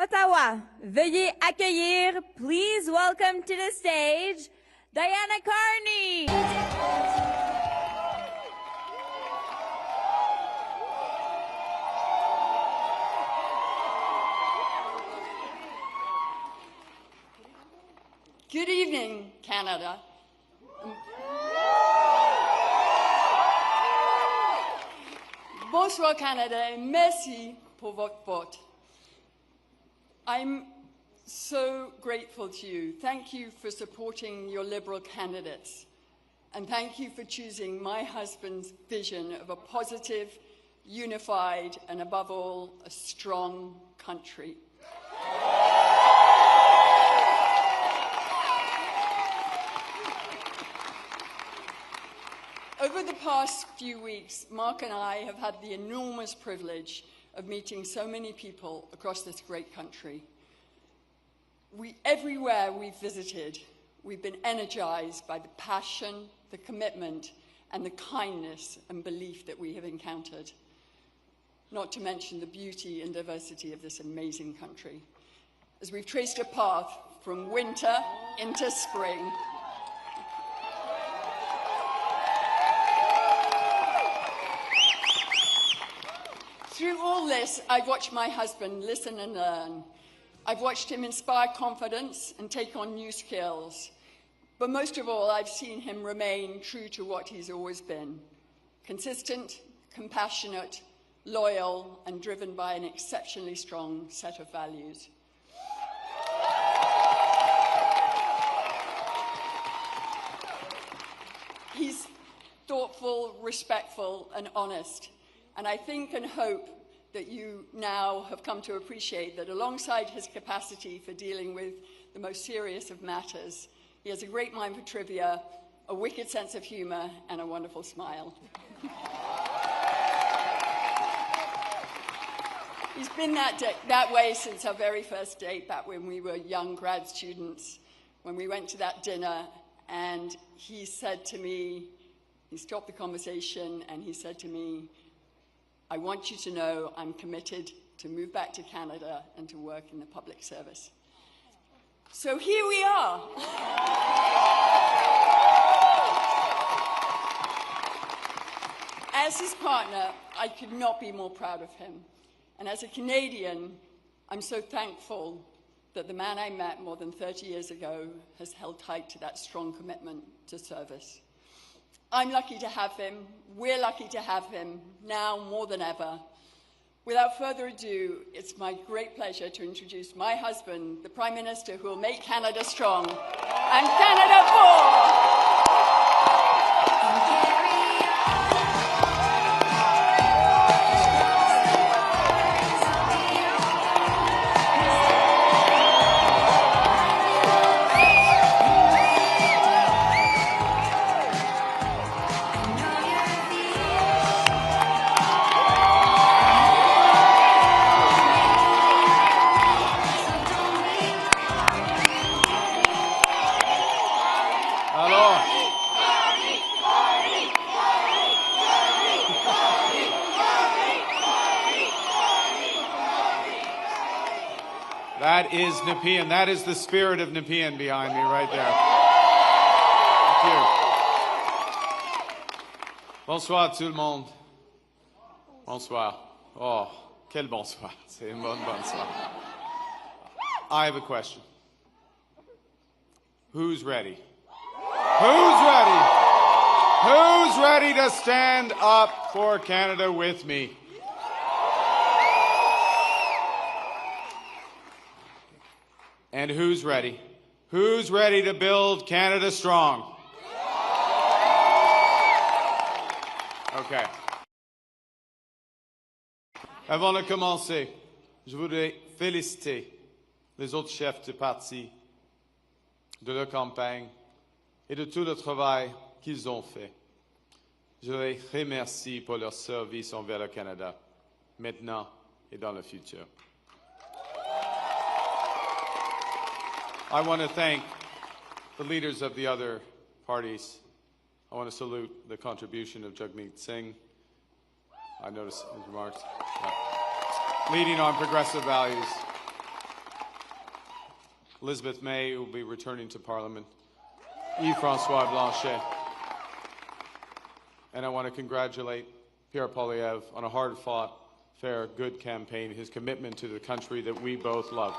Ottawa, veuillez accueillir, please welcome to the stage, Diana Carney. Good evening, Canada. Bonsoir, Canada, et merci pour votre vote. I'm so grateful to you. Thank you for supporting your Liberal candidates. And thank you for choosing my husband's vision of a positive, unified, and above all, a strong country. Over the past few weeks, Mark and I have had the enormous privilege of meeting so many people across this great country. Everywhere we've visited, we've been energized by the passion, the commitment, and the kindness and belief that we have encountered, not to mention the beauty and diversity of this amazing country. As we've traced a path from winter into spring, through all this, I've watched my husband listen and learn. I've watched him inspire confidence and take on new skills. But most of all, I've seen him remain true to what he's always been: consistent, compassionate, loyal, and driven by an exceptionally strong set of values. He's thoughtful, respectful, and honest. And I think and hope that you now have come to appreciate that alongside his capacity for dealing with the most serious of matters, he has a great mind for trivia, a wicked sense of humor, and a wonderful smile. He's been that way since our very first date, back when we were young grad students, when we went to that dinner, and he said to me, he stopped the conversation, and he said to me, "I want you to know I'm committed to move back to Canada and to work in the public service." So here we are. As his partner, I could not be more proud of him. And as a Canadian, I'm so thankful that the man I met more than 30 years ago has held tight to that strong commitment to service. I'm lucky to have him. We're lucky to have him now more than ever. Without further ado, it's my great pleasure to introduce my husband, the Prime Minister who will make Canada strong and Canada for. That is Nepean. That is the spirit of Nepean behind me right there. Thank you. Bonsoir tout le monde. Bonsoir. Oh, quel bonsoir. C'est un bon bonsoir. I have a question. Who's ready? Who's ready? Who's ready to stand up for Canada with me? And who's ready? Who's ready to build Canada strong? Okay. Avant de commencer, je voudrais féliciter les autres chefs de parti de leur campagne et de tout le travail qu'ils ont fait. Je les remercie pour leur service envers le Canada, maintenant et dans le futur. I want to thank the leaders of the other parties. I want to salute the contribution of Jagmeet Singh. I noticed his remarks. Leading on progressive values. Elizabeth May, who will be returning to Parliament, Yves-François Blanchet. And I want to congratulate Pierre Poilievre on a hard-fought, fair, good campaign, his commitment to the country that we both love.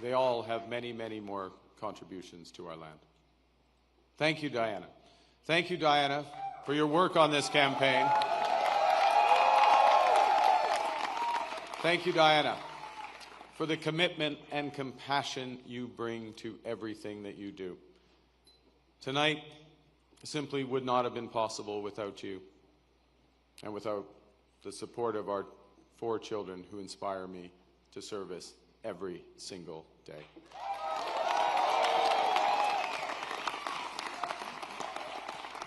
They all have many, many more contributions to our land. Thank you, Diana. Thank you, Diana, for your work on this campaign. Thank you, Diana, for the commitment and compassion you bring to everything that you do. Tonight simply would not have been possible without you and without the support of our 4 children who inspire me to service every single day.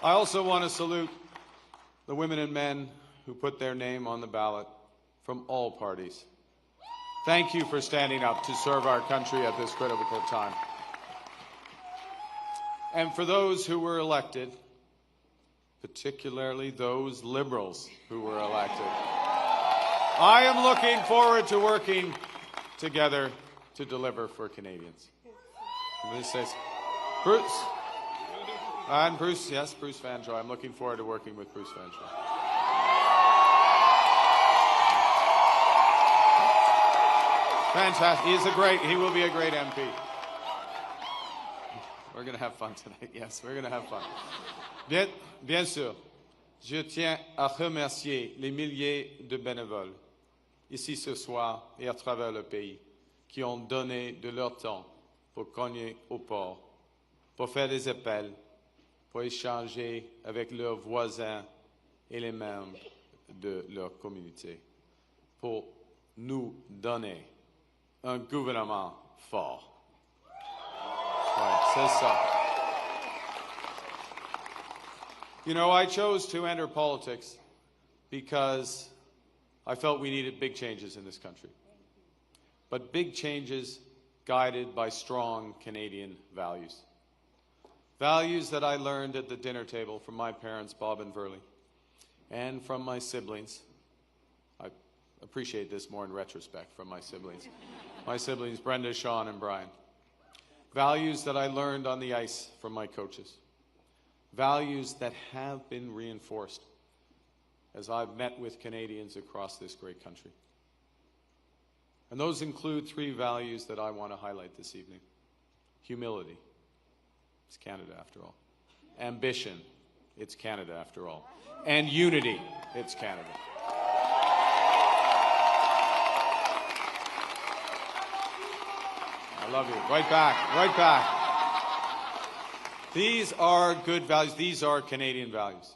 I also want to salute the women and men who put their name on the ballot from all parties. Thank you for standing up to serve our country at this critical time. And for those who were elected, particularly those Liberals who were elected, I am looking forward to working together to deliver for Canadians. This says, Bruce. And Bruce, yes, Bruce Van Joy. I'm looking forward to working with Bruce Van Joy. Fantastic. He will be a great MP. We're going to have fun tonight. Yes, we're going to have fun. Bien sûr, je tiens à remercier les milliers de bénévoles ici ce soir et à travers le pays qui ont donné de leur temps pour cogner au port, pour faire des appels, pour échanger avec leurs voisins et les membres de leur communauté, pour nous donner un gouvernement fort. Ouais, c'est ça. You know, I chose to enter politics because I felt we needed big changes in this country. But big changes guided by strong Canadian values. Values that I learned at the dinner table from my parents, Bob and Verley, and from my siblings. I appreciate this more in retrospect from my siblings. My siblings, Brenda, Sean, and Brian. Values that I learned on the ice from my coaches. Values that have been reinforced as I've met with Canadians across this great country. And those include 3 values that I want to highlight this evening. Humility. It's Canada after all. Ambition. It's Canada after all. And unity. It's Canada. I love you. Right back. Right back. These are good values. These are Canadian values.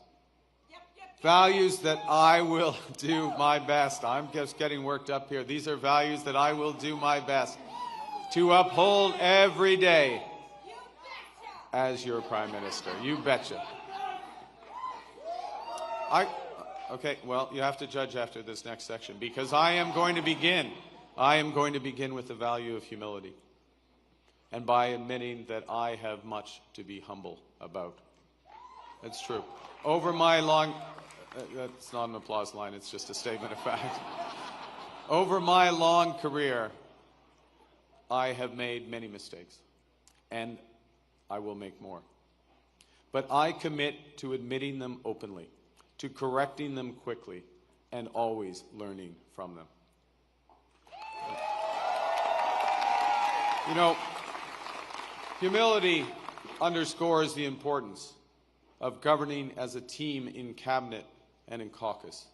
Values that I will do my best. I'm just getting worked up here. These are values that I will do my best to uphold every day as your Prime Minister. You betcha. Okay, well, you have to judge after this next section because I am going to begin with the value of humility. And by admitting that I have much to be humble about. That's true. Over my long... that's not an applause line, it's just a statement of fact. Over my long career, I have made many mistakes. And I will make more. But I commit to admitting them openly, to correcting them quickly, and always learning from them. You know, humility underscores the importance of governing as a team in cabinet and in caucus,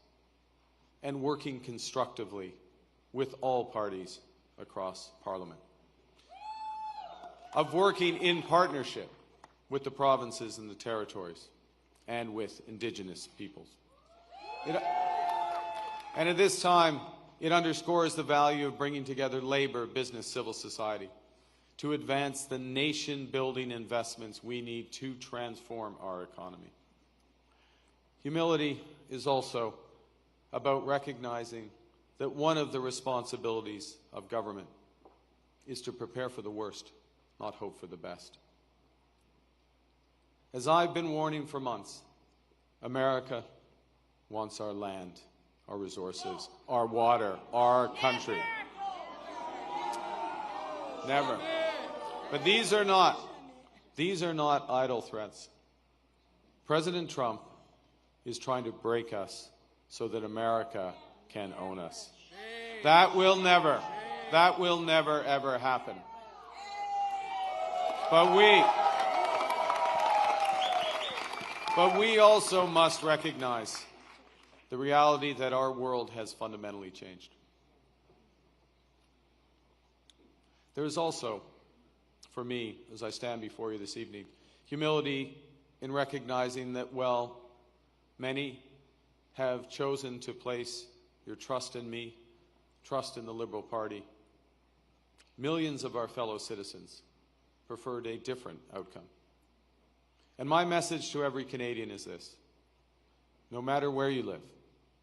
and working constructively with all parties across Parliament. Of working in partnership with the provinces and the territories, and with Indigenous peoples. And at this time, it underscores the value of bringing together labor, business, civil society, to advance the nation-building investments we need to transform our economy. Humility is also about recognizing that one of the responsibilities of government is to prepare for the worst, not hope for the best. As I've been warning for months, America wants our land, our resources, our water, our country. Never. But these are not idle threats. President Trump is trying to break us so that America can own us. That will never ever happen. But we also must recognize the reality that our world has fundamentally changed. There is also, for me, as I stand before you this evening, humility in recognizing that, well, many have chosen to place your trust in me, trust in the Liberal Party. Millions of our fellow citizens preferred a different outcome. And my message to every Canadian is this: no matter where you live,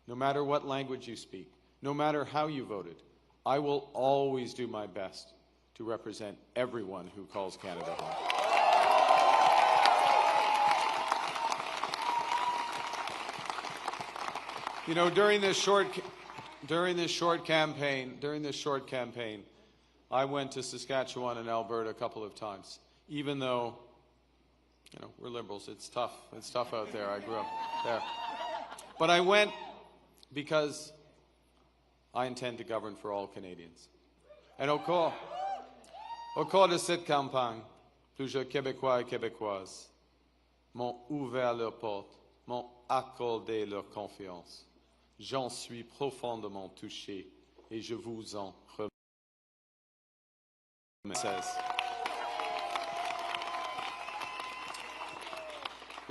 no matter what language you speak, no matter how you voted, I will always do my best to represent everyone who calls Canada home. You know, during this short campaign, I went to Saskatchewan and Alberta a couple of times. Even though, you know, we're Liberals, it's tough. It's tough out there. I grew up there. But I went because I intend to govern for all Canadians. And au cours de cette campagne, plusieurs Québécois et Québécoises m'ont ouvert leurs portes, m'ont accordé leur confiance. J'en suis profondément touché et je vous en remercie.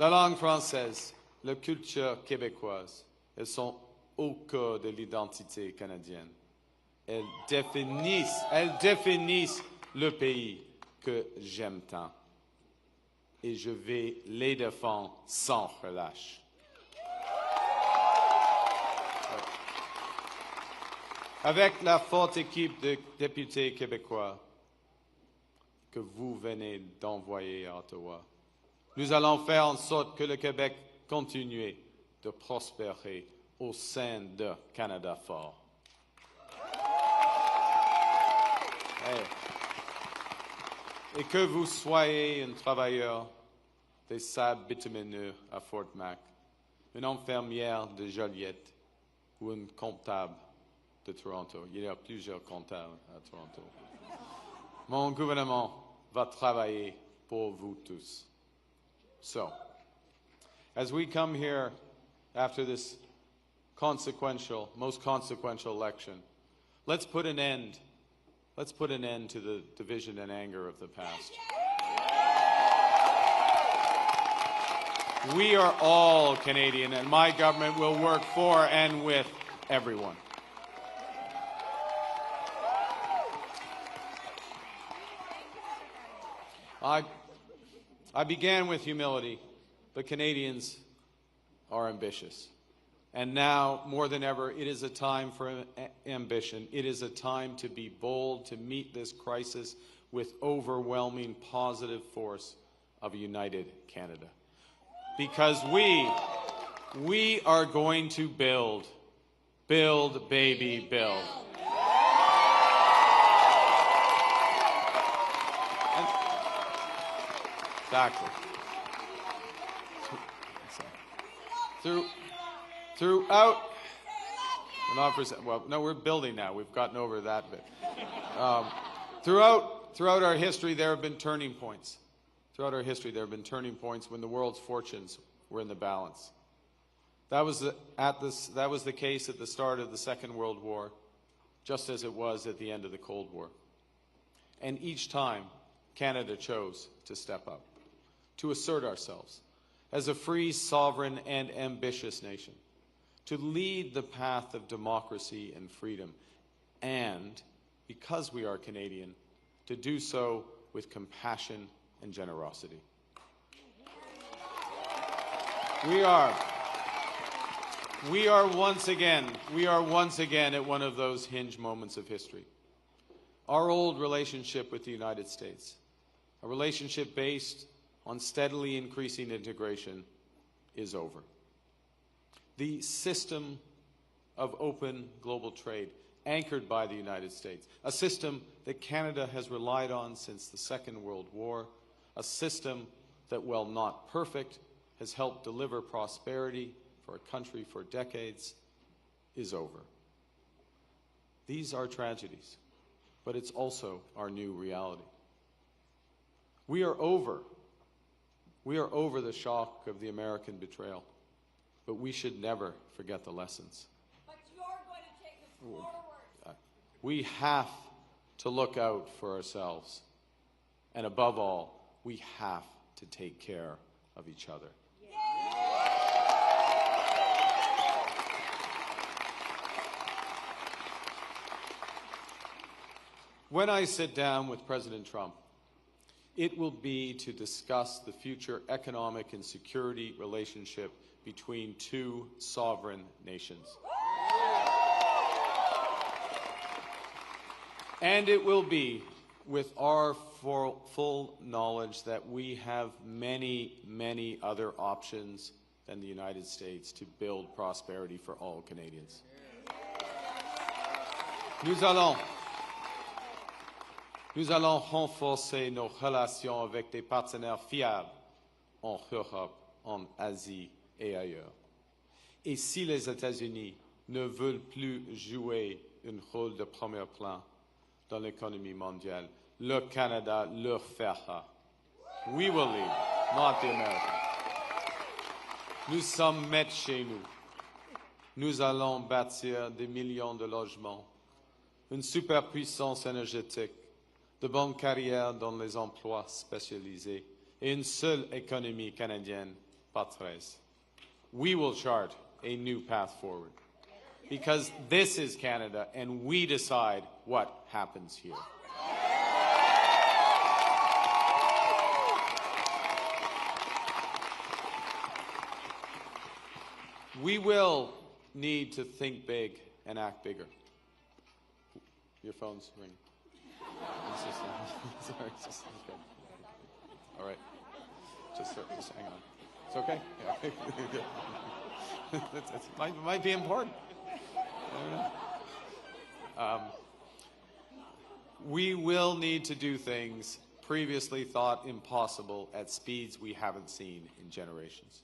La langue française, la culture québécoise, elles sont au cœur de l'identité canadienne. Elles définissent le pays que j'aime tant. Et je vais les défendre sans relâche. Avec la forte équipe de députés québécois que vous venez d'envoyer à Ottawa, nous allons faire en sorte que le Québec continue de prospérer au sein de Canada fort. Et que vous soyez un travailleur des sables bitumineux à Fort Mac, une infirmière de Joliette ou un comptable de Toronto. Il y a plusieurs comptables à Toronto. Mon gouvernement va travailler pour vous tous. So, as we come here after this most consequential election, let's put an end to the division and anger of the past. We are all Canadian, and my government will work for and with everyone. I began with humility, but Canadians are ambitious. And now, more than ever, it is a time for ambition. It is a time to be bold, to meet this crisis with overwhelming positive force of a united Canada. Because we are going to build, baby, build. Exactly. Throughout, we're building now. We've gotten over that bit. Throughout our history, there have been turning points. Throughout our history, there have been turning points when the world's fortunes were in the balance. That was the case at the start of the Second World War, just as it was at the end of the Cold War. And each time, Canada chose to step up, to assert ourselves as a free, sovereign, and ambitious nation, to lead the path of democracy and freedom, and, because we are Canadian, to do so with compassion and generosity. We are once again at one of those hinge moments of history. Our old relationship with the United States, a relationship based on steadily increasing integration, is over. The system of open global trade anchored by the United States, a system that Canada has relied on since the Second World War, a system that, while not perfect, has helped deliver prosperity for a country for decades, is over. These are tragedies, but it's also our new reality. We are over the shock of the American betrayal, but we should never forget the lessons. But you're going to take us forward. We have to look out for ourselves, and above all, we have to take care of each other. When I sit down with President Trump, it will be to discuss the future economic and security relationship between two sovereign nations. And it will be with our full knowledge that we have many, many other options than the United States to build prosperity for all Canadians. Nous allons renforcer nos relations avec des partenaires fiables en Europe, en Asie et ailleurs. Et si les États-Unis ne veulent plus jouer un rôle de premier plan dans l'économie mondiale, le Canada leur fera. We will lead, not the Americans. Nous sommes maîtres chez nous. Nous allons bâtir des millions de logements, une superpuissance énergétique, de bonnes carrières dans les emplois spécialisés et une seule économie canadienne, pas 13. We will chart a new path forward because this is Canada and we decide what happens here. We will need to think big and act bigger. Your phone's ringing. Sorry, just okay. All right. Just hang on. It's okay? Yeah. It might be important. I don't know. We will need to do things previously thought impossible at speeds we haven't seen in generations.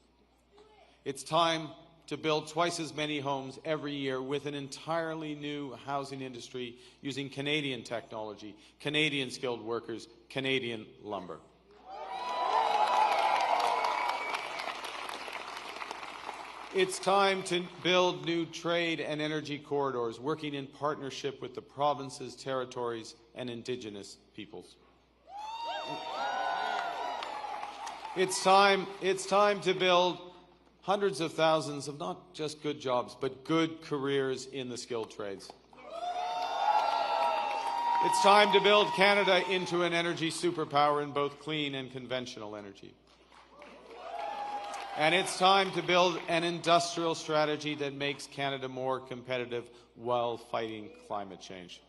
It's time to build twice as many homes every year with an entirely new housing industry using Canadian technology, Canadian skilled workers, Canadian lumber. It's time to build new trade and energy corridors, working in partnership with the provinces, territories, and Indigenous peoples. It's time to build hundreds of thousands of not just good jobs, but good careers in the skilled trades. It's time to build Canada into an energy superpower in both clean and conventional energy. And it's time to build an industrial strategy that makes Canada more competitive while fighting climate change.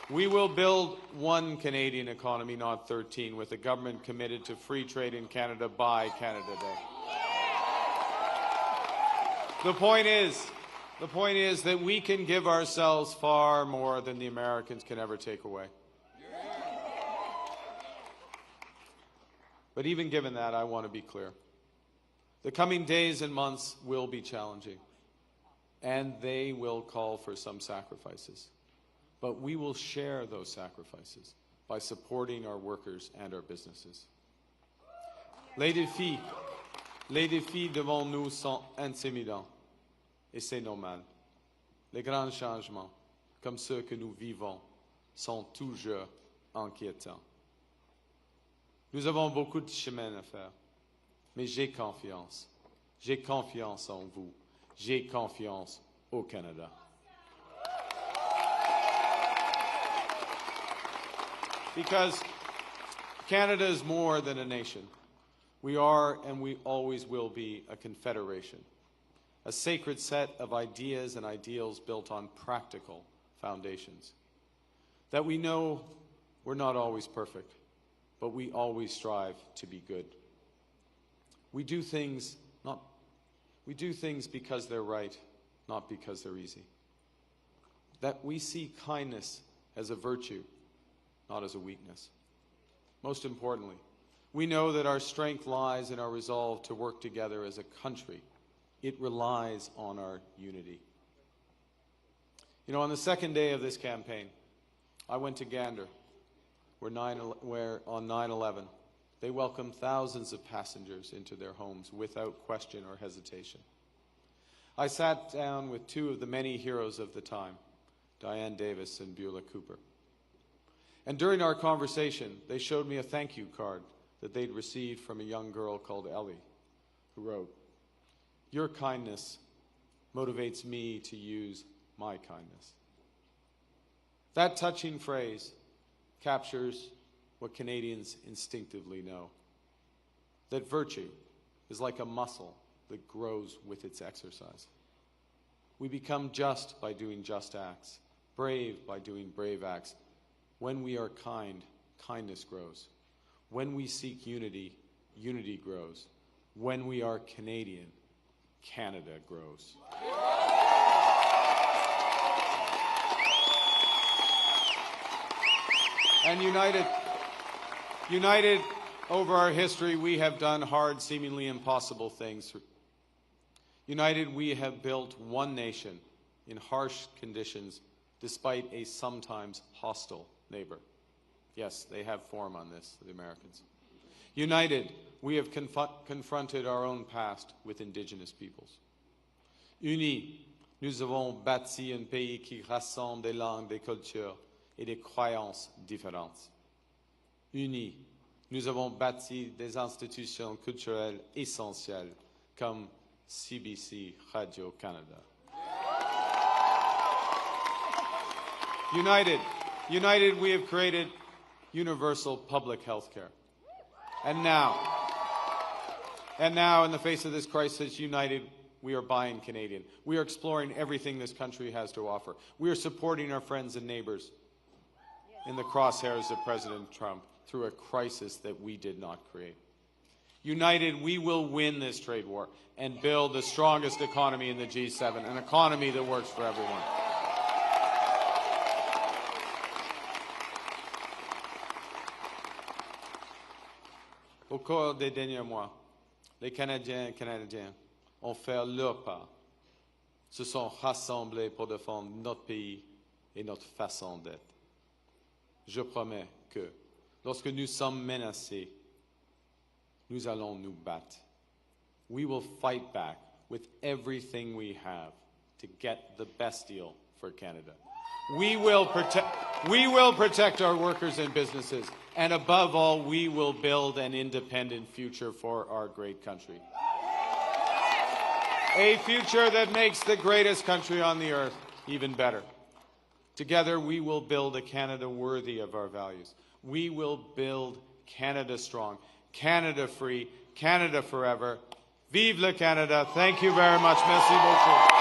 We will build one Canadian economy, not 13, with a government committed to free trade in Canada by Canada Day. The point is that we can give ourselves far more than the Americans can ever take away. But even given that, I want to be clear. The coming days and months will be challenging, and they will call for some sacrifices. But we will share those sacrifices by supporting our workers and our businesses. Les défis devant nous sont intimidants, et c'est normal. Les grands changements, comme ceux que nous vivons, sont toujours inquiétants. Nous avons beaucoup de chemin à faire, mais j'ai confiance. J'ai confiance en vous. J'ai confiance au Canada. Because Canada is more than a nation. We are and we always will be a confederation, a sacred set of ideas and ideals built on practical foundations. That we know we're not always perfect, but we always strive to be good. We do things because they're right, not because they're easy. That we see kindness as a virtue, not as a weakness. Most importantly, we know that our strength lies in our resolve to work together as a country. It relies on our unity. You know, on the second day of this campaign, I went to Gander, where on 9/11, they welcomed thousands of passengers into their homes without question or hesitation. I sat down with two of the many heroes of the time, Diane Davis and Beulah Cooper. And during our conversation, they showed me a thank you card that they'd received from a young girl called Ellie, who wrote, "Your kindness motivates me to use my kindness." That touching phrase captures what Canadians instinctively know, that virtue is like a muscle that grows with its exercise. We become just by doing just acts, brave by doing brave acts. When we are kind, kindness grows. When we seek unity, unity grows. When we are Canadian, Canada grows. And united over our history, we have done hard, seemingly impossible things. United, we have built one nation in harsh conditions, despite a sometimes hostile neighbor. Yes, they have form on this, the Americans. United, we have confronted our own past with Indigenous peoples. Unis, nous avons bâti un pays qui rassemble des langues, des cultures et des croyances différentes. Unis, nous avons bâti des institutions culturelles essentielles comme CBC Radio-Canada. United, we have created universal public health care. And now, in the face of this crisis, united, we are buying Canadian. We are exploring everything this country has to offer. We are supporting our friends and neighbors in the crosshairs of President Trump through a crisis that we did not create. United, we will win this trade war and build the strongest economy in the G7, an economy that works for everyone. Au cours des derniers mois, les Canadiens et Canadiennes ont fait leur part, se sont rassemblés pour défendre notre pays et notre façon d'être. Je promets que, lorsque nous sommes menacés, nous allons nous battre. We will fight back with everything we have to get the best deal for Canada. We will protect our workers and businesses, and above all, we will build an independent future for our great country. A future that makes the greatest country on the earth even better. Together, we will build a Canada worthy of our values. We will build Canada strong, Canada free, Canada forever. Vive le Canada. Thank you very much. Merci beaucoup.